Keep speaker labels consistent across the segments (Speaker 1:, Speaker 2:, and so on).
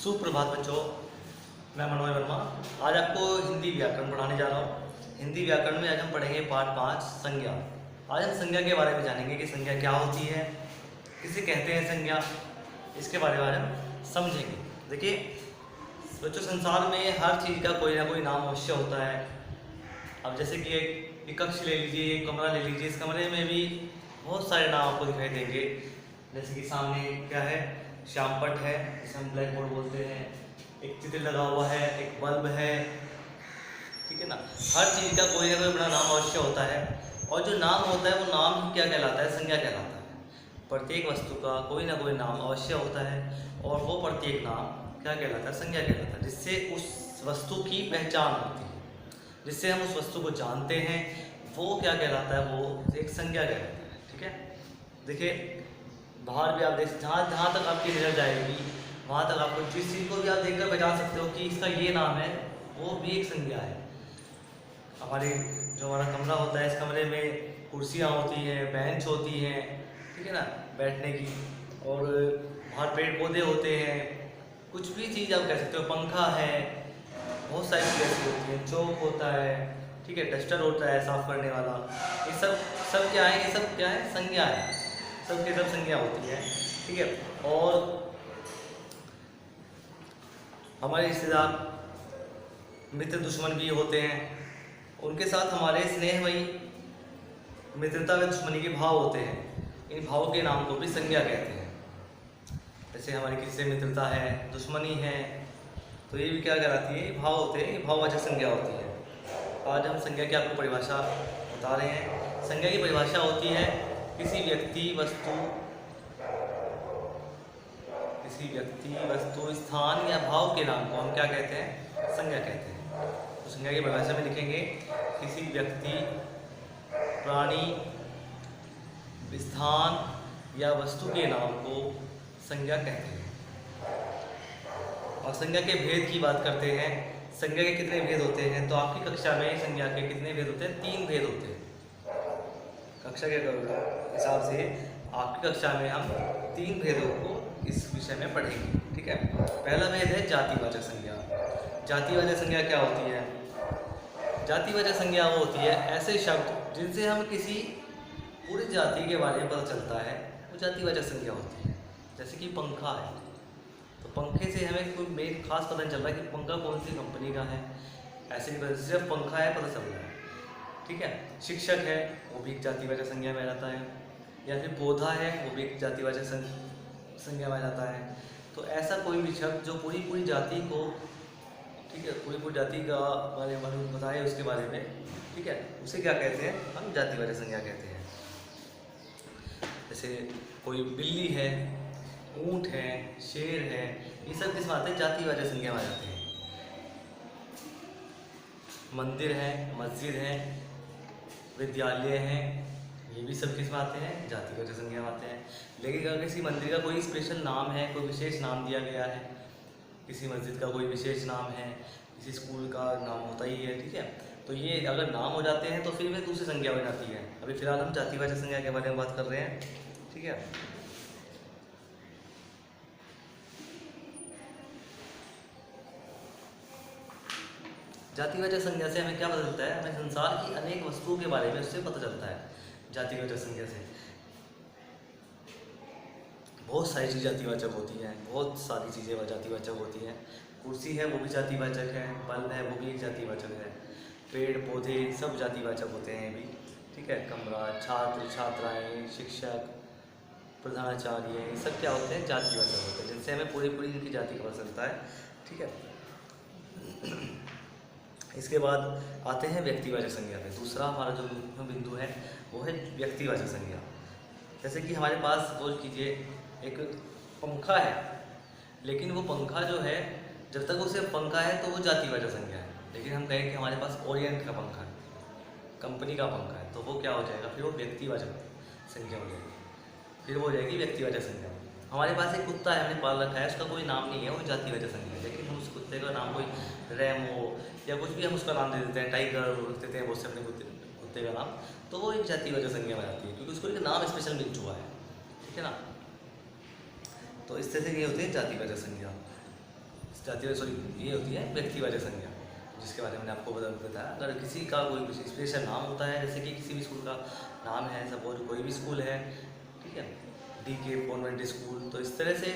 Speaker 1: सुप्रभात बच्चों, मैं मनोज वर्मा। आज आपको हिंदी व्याकरण पढ़ाने जा रहा हूँ। हिंदी व्याकरण में आज हम पढ़ेंगे पाठ 5 संज्ञा। आज हम संज्ञा के बारे में जानेंगे कि संज्ञा क्या होती है, किसे कहते हैं संज्ञा, इसके बारे में आज हम समझेंगे। देखिए बच्चों, संसार में हर चीज़ का कोई ना कोई नाम अवश्य होता है। अब जैसे कि एक कक्ष ले लीजिए, एक कमरा ले लीजिए, इस कमरे में भी बहुत सारे नाम आपको दिखाई देंगे। जैसे कि सामने क्या है, श्यामपट है जिसे हम ब्लैक बोर्ड बोलते हैं, एक चित्र लगा हुआ है, एक बल्ब है, ठीक है ना। हर चीज़ का कोई ना कोई अपना नाम अवश्य होता है, और जो नाम होता है वो नाम ही क्या कहलाता है, संज्ञा कहलाता है। प्रत्येक वस्तु का कोई ना कोई नाम अवश्य होता है, और वो प्रत्येक नाम क्या कहलाता है, संज्ञा कहलाता है, जिससे उस वस्तु की पहचान होती है, जिससे हम उस वस्तु को जानते हैं, वो क्या कहलाता है, वो एक संज्ञा कहलाता है। ठीक है, देखिए बाहर भी आप देख, जहाँ तक आपकी नज़र जाएगी वहाँ तक आपको जिस चीज़ को भी आप देखकर बता सकते हो कि इसका ये नाम है, वो भी एक संज्ञा है। जो हमारा कमरा होता है, इस कमरे में कुर्सियाँ होती हैं, बेंच होती हैं, ठीक है ना, बैठने की, और बाहर पेड़ पौधे होते हैं, कुछ भी चीज़ आप कह सकते हो, पंखा है, बहुत सारी चीज़ें ऐसी होती हैं, चौक होता है, ठीक है, डस्टर होता है साफ़ करने वाला। ये सब क्या है, ये सब क्या है, संज्ञा है, सबके सब संज्ञा होती है। ठीक है, और हमारे रिश्तेदार मित्र दुश्मन भी होते हैं, उनके साथ हमारे स्नेहमयी मित्रता व दुश्मनी के भाव होते हैं। इन भावों के नाम को भी संज्ञा कहते हैं। जैसे हमारी किसी से मित्रता है, दुश्मनी है, तो ये भी क्या कहलाती है, ये भाव होते हैं, ये भाववाचक संज्ञा होती है। आज हम संज्ञा की आपको परिभाषा बता रहे हैं। संज्ञा की परिभाषा होती है किसी व्यक्ति, वस्तु, स्थान या भाव के नाम को हम क्या कहते हैं, संज्ञा कहते हैं। तो संज्ञा की परिभाषा में लिखेंगे किसी व्यक्ति, प्राणी, स्थान या वस्तु के नाम को संज्ञा कहते हैं। और संज्ञा के भेद की बात करते हैं। संज्ञा के कितने भेद होते हैं, तो आपकी कक्षा में संज्ञा के कितने भेद होते हैं, 3 भेद होते हैं। कक्षा के हिसाब से आपकी कक्षा में हम 3 भेदों को इस विषय में पढ़ेंगे। ठीक है, पहला भेद है जातिवाचक संज्ञा। जातिवाचक संज्ञा क्या होती है? जातिवाचक संज्ञा वो होती है ऐसे शब्द जिनसे हम किसी पूरी जाति के बारे में पता चलता है, वो जातिवाचक संज्ञा होती है। जैसे कि पंखा है, तो पंखे से हमें कोई मेन खास पता नहीं चल रहा कि पंखा कौन सी कंपनी का है, ऐसे ही सिर्फ पंखा है पता चल रहा है। ठीक है, शिक्षक है, वो भी एक जातिवाचक संज्ञा में रहता है, या फिर पौधा है, वो भी एक जातिवाचक संज्ञा में जाता है। तो ऐसा कोई भी शब्द जो पूरी जाति को, ठीक है, पूरी जाति का बारे में बताए उसके बारे में, ठीक है, उसे क्या कहते हैं, हम जातिवाचक संज्ञा कहते हैं। जैसे कोई बिल्ली है, ऊँट है, शेर है, ये सब किस में आते हैं, जातिवाचक संज्ञा में आ जाते हैं। मंदिर है, मस्जिद है, विद्यालय हैं, ये भी सब किस में आते हैं, जातिवाचक संज्ञा में आते हैं। लेकिन अगर किसी मंदिर का कोई स्पेशल नाम है, कोई विशेष नाम दिया गया है, किसी मस्जिद का कोई विशेष नाम है, किसी स्कूल का नाम होता ही है, ठीक है, तो ये अगर नाम हो जाते हैं तो फिर वे दूसरी संज्ञा हो जाती है। अभी फिलहाल हम जातिवाचक संज्ञा के बारे में बात कर रहे हैं। ठीक है, जातिवाचक संज्ञा से हमें क्या पता चलता है, हमें संसार की अनेक वस्तुओं के बारे में उससे पता चलता है। जातिवाचक संज्ञा से बहुत सारी चीज़ें जातिवाचक होती हैं, बहुत सारी चीज़ें जातिवाचक होती हैं। कुर्सी है, वो भी जातिवाचक है, बल्ब है, वो भी एक जातिवाचक है, पेड़ पौधे सब जातिवाचक होते हैं ये भी। ठीक है, कमरा, छात्र छात्राएँ, शिक्षक, प्रधानाचार्य, ये सब क्या होते हैं, जातिवाचक होते हैं, जिनसे हमें पूरी इनकी जाति का पता चलता है। ठीक है, इसके बाद आते हैं व्यक्तिवाचक संज्ञा पे। दूसरा हमारा जो बिंदु है वो है व्यक्तिवाचक संज्ञा। जैसे कि हमारे पास बोल कीजिए एक पंखा है, लेकिन वो पंखा जो है, जब तक वो सिर्फ पंखा है तो वो जातिवाचक संज्ञा है। लेकिन हम कहें कि हमारे पास ओरिएंट का पंखा है, कंपनी का पंखा है, तो वो क्या हो जाएगा, फिर वो व्यक्तिवाचक संज्ञा हो जाएगी, फिर वो हो जाएगी व्यक्तिवाचक संज्ञा। हमारे पास एक कुत्ता है, हमने पाल रखा है, उसका कोई नाम नहीं है, वो जातिवाचक संज्ञा है। लेकिन हम उस कुत्ते का नाम कोई रेमो या कुछ भी हम उसका नाम दे देते हैं, टाइगर रख देते हैं, बहुत से अपने कुत्ते का नाम, तो वो एक जातिवाचक संज्ञा में आती है, क्योंकि उसको एक नाम स्पेशल मिल चुका है। ठीक है ना, तो इस तरह से ये होती है जातिवाचक संज्ञा। जाति सॉरी ये होती है व्यक्तिवाचक संज्ञा, जिसके बारे में मैंने आपको बताया। अगर किसी का कोई स्पेशल नाम होता है, जैसे कि किसी भी स्कूल का नाम है, सपोज कोई भी स्कूल है, ठीक है, DK कॉन्वेंट स्कूल, तो इस तरह से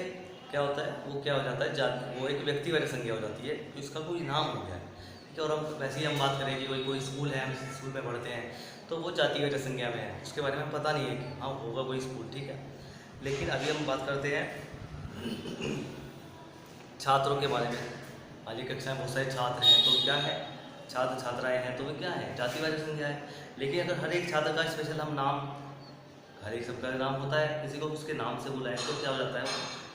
Speaker 1: क्या होता है, वो क्या हो जाता है, वो एक व्यक्तिवाचक संज्ञा हो जाती है, तो इसका कोई नाम हो गया है, ठीक है। और हम वैसे ही हम बात करें कि कोई स्कूल है, हम स्कूल में पढ़ते हैं, तो वो जातिवाचक संज्ञा में है, उसके बारे में पता नहीं है कि हाँ होगा कोई स्कूल, ठीक है। लेकिन अभी हम बात करते हैं छात्रों के बारे में। आज की कक्षा में बहुत सारे छात्र हैं, तो क्या है, छात्र छात्राएं हैं, तो वो क्या है, जातिवाचक संज्ञा है। लेकिन अगर हर एक छात्र का स्पेशल हम नाम, हर एक सबका नाम होता है, किसी को उसके नाम से बुलाएं तो क्या हो जाता है,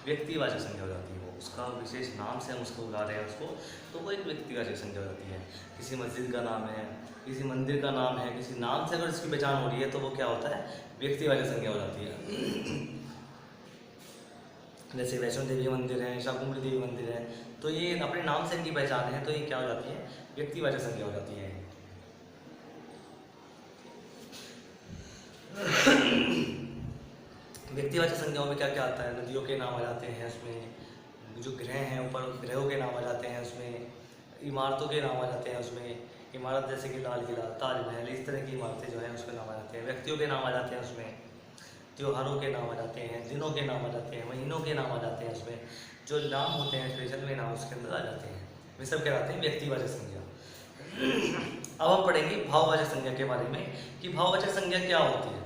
Speaker 1: व्यक्तिवाचक संज्ञा हो जाती है। वो उसका विशेष नाम से हम उसको बुला रहे हैं उसको, तो वो एक व्यक्तिवाचक संज्ञा हो जाती है। किसी मस्जिद का नाम है, किसी मंदिर का नाम है, किसी नाम से अगर इसकी पहचान हो रही है, तो वो क्या होता है, व्यक्तिवाचक संज्ञा हो जाती है। जैसे वैष्णो देवी मंदिर है, शाकुंभरी देवी मंदिर है, तो ये अपने नाम से इनकी पहचान है, तो ये क्या हो जाती है, व्यक्तिवाचक संज्ञा हो जाती है। व्यक्तिवाचक संज्ञाओं में क्या क्या आता है, नदियों के नाम आ जाते हैं उसमें, जो ग्रह हैं ऊपर ग्रहों के नाम आ जाते हैं उसमें, इमारतों के नाम आ जाते हैं उसमें, इमारत जैसे कि लाल किला, ताजमहल, इस तरह की इमारतें जो हैं उसके नाम आ जाते हैं। व्यक्तियों के नाम आ जाते हैं उसमें, त्योहारों के नाम आ जाते हैं, दिनों के नाम आ जाते हैं, महीनों के नाम आ जाते हैं उसमें, जो नाम होते हैं स्पेशल में नाम उसके अंदर आ जाते हैं, वे सब कहलाते हैं व्यक्तिवाचक संज्ञा। अब हम पढ़ेंगे भाववाचक संज्ञा के बारे में कि भाववाचक संज्ञा क्या होती है।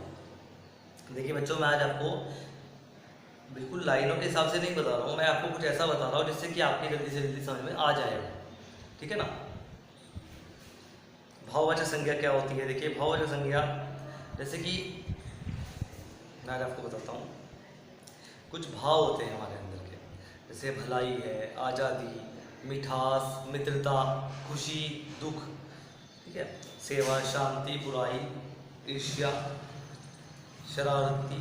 Speaker 1: देखिए बच्चों, मैं आज आपको बिल्कुल लाइनों के हिसाब से नहीं बता रहा हूँ, मैं आपको कुछ ऐसा बता रहा हूँ जिससे कि आपकी जल्दी से जल्दी समझ में आ जाएगा, ठीक है ना। भाववाचक संज्ञा क्या होती है, देखिए भाववाचक संज्ञा जैसे कि मैं आज आपको बताता हूँ, कुछ भाव होते हैं हमारे अंदर के, जैसे भलाई है, आज़ादी, मिठास, मित्रता, खुशी, दुख, ठीक है, सेवा, शांति, बुराई, ईर्ष्या, शरारती,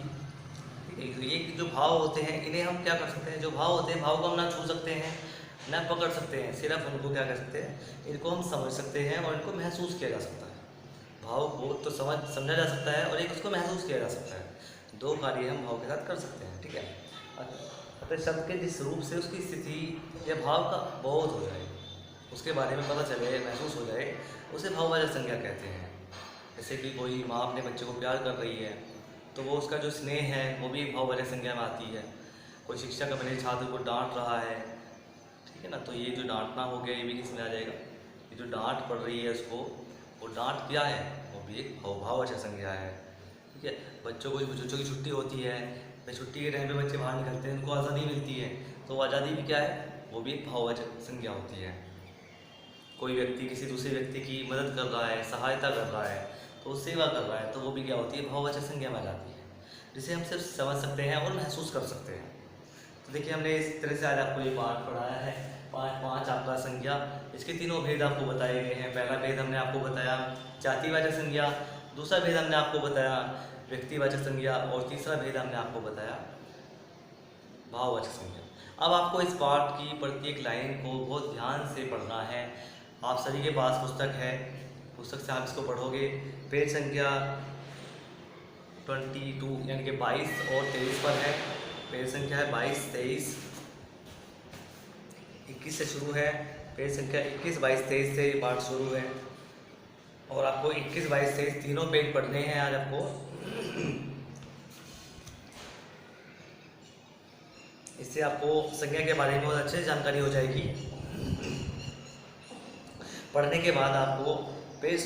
Speaker 1: ठीक है। ये जो भाव होते हैं इन्हें हम क्या कर सकते हैं, जो भाव होते हैं भाव को हम ना छू सकते हैं, ना पकड़ सकते हैं, सिर्फ उनको क्या कर सकते हैं, इनको हम समझ सकते हैं और इनको महसूस किया जा सकता है। भाव को तो समझा जा सकता है और एक उसको महसूस किया जा सकता है, दो कार्य हम भाव के साथ कर सकते हैं, ठीक है। अतः शब्द के जिस रूप से उसकी स्थिति या भाव का बोध हो जाए, उसके बारे में पता चले, महसूस हो जाए, उसे भाववाचक संज्ञा कहते हैं। जैसे कि कोई माँ अपने बच्चे को प्यार कर रही है, तो वो उसका जो स्नेह है वो भी भाववाचक संज्ञा में आती है। कोई शिक्षक अपने छात्र को डांट रहा है, ठीक है ना, तो ये जो डांटना हो गया, ये भी किसमें आ जाएगा, ये जो डांट पड़ रही है उसको, वो डांट क्या है, वो भी एक भाववाचक संज्ञा है, ठीक है। बच्चों की छुट्टी होती है, तो छुट्टी के टाइम पे बच्चे बाहर निकलते हैं, उनको आज़ादी मिलती है, तो आज़ादी भी क्या है, वो भी एक भाववाचक संज्ञा होती है। कोई व्यक्ति किसी दूसरे व्यक्ति की मदद कर रहा है, सहायता कर रहा है, तो सेवा कर रहा है, तो वो भी क्या होती है, भाववाचक संज्ञा में आ जाती है, जिसे हम सिर्फ समझ सकते हैं और महसूस कर सकते हैं। तो देखिए हमने इस तरह से आज आपको ये पाठ पढ़ाया है, पाँच आपका संज्ञा, इसके तीनों भेद आपको बताए गए हैं। पहला भेद हमने आपको बताया जातिवाचक संज्ञा, दूसरा भेद हमने आपको बताया व्यक्तिवाचक संज्ञा, और तीसरा भेद हमने आपको बताया भाववाचक संज्ञा। अब आपको इस पाठ की प्रत्येक लाइन को बहुत ध्यान से पढ़ना है। आप सभी के पास पुस्तक है, पुस्तक से आप इसको पढ़ोगे। पेज संख्या 22 यानी कि 22 और 23 पर है। पेज संख्या है 22, 23, 21 से शुरू है। पेज संख्या 21, 22, 23 से ये पाठ शुरू है, और आपको 21, 22, 23 तीनों पेज पढ़ने हैं आज आपको। इससे आपको संज्ञा के बारे में बहुत अच्छे से जानकारी हो जाएगी। पढ़ने के बाद आपको पेज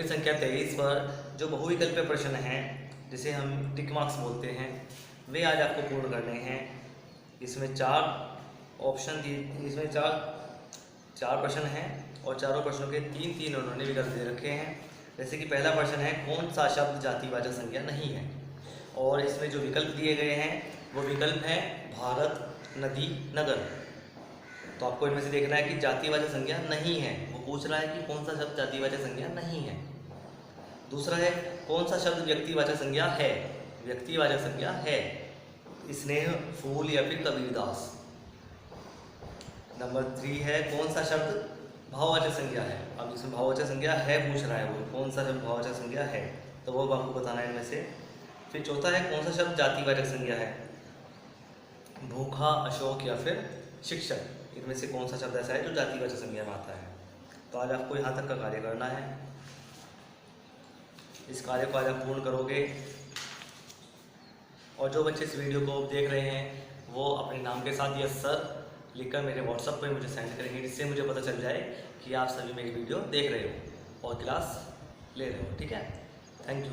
Speaker 1: संख्या 23 पर जो बहुविकल्पीय प्रश्न हैं, जिसे हम टिक मार्क्स बोलते हैं, वे आज आपको पूर्ण करने हैं। इसमें 4 ऑप्शन दिए, इसमें चार प्रश्न हैं, और चारों प्रश्नों के 3-3 उन्होंने विकल्प दे रखे हैं। जैसे कि पहला प्रश्न है, कौन सा शब्द जातिवाचक संज्ञा नहीं है, और इसमें जो विकल्प दिए गए हैं वो विकल्प हैं भारत, नदी, नगर। तो आपको इनमें से देखना है कि जातिवाचक संज्ञा नहीं है, वो पूछ रहा है कि कौन सा शब्द जातिवाचक संज्ञा नहीं है। दूसरा है, कौन सा शब्द व्यक्तिवाचक संज्ञा है, व्यक्तिवाचक संज्ञा है, स्नेह, फूल या फिर कबीरदास। नंबर 3 है, कौन सा शब्द भाववाचक संज्ञा है। अब इसमें भाववाचक संज्ञा है पूछ रहा है, वो कौन सा शब्द भाववाचक संज्ञा है, तो वो आपको बताना है इनमें से। फिर चौथा है, कौन सा शब्द जातिवाचक संज्ञा है, भूखा, अशोक या फिर शिक्षक। इनमें से कौन सा शब्द ऐसा है जो जातिवाचक संज्ञा में आता है। तो आज आपको यहाँ तक का कार्य करना है। इस कार्य को आज आप पूर्ण करोगे और जो बच्चे इस वीडियो को देख रहे हैं वो अपने नाम के साथ यस सर लिखकर मेरे व्हाट्सएप पे मुझे सेंड करेंगे, जिससे मुझे पता चल जाए कि आप सभी मेरी वीडियो देख रहे हो और क्लास ले रहे हो। ठीक है, थैंक यू।